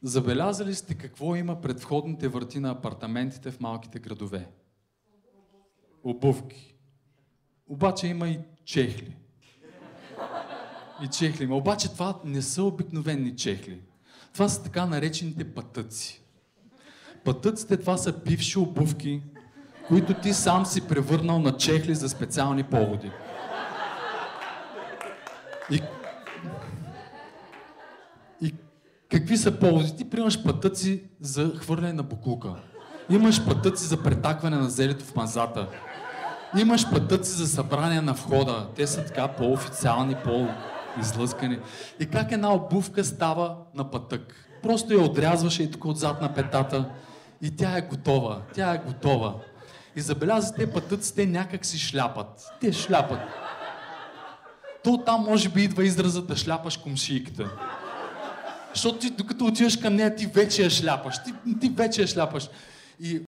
Забелязали сте какво има пред входните врати на апартаментите в малките градове? Обувки. Обаче има и чехли. И чехли има. Обаче това не са обикновени чехли. Това са така наречените патъци. Патъците това са бивши обувки, които ти сам си превърнал на чехли за специални поводи. И какви са поводи? Ти приемаш патъци за хвърляне на боклука. Имаш патъци за претакване на зелето в мазата. Имаш патъци за събрание на входа. Те са така по-официални, по-излъскани. И как една обувка става на патък? Просто я отрязваш и тук отзад на петата и тя е готова. Тя е готова. И забелязвате, патъците някак си шляпат. Те шляпат. То там може би идва изразът да шляпаш комшийката. Защото ти, докато отиваш към нея, ти вече я шляпаш. Ти вече я шляпаш. И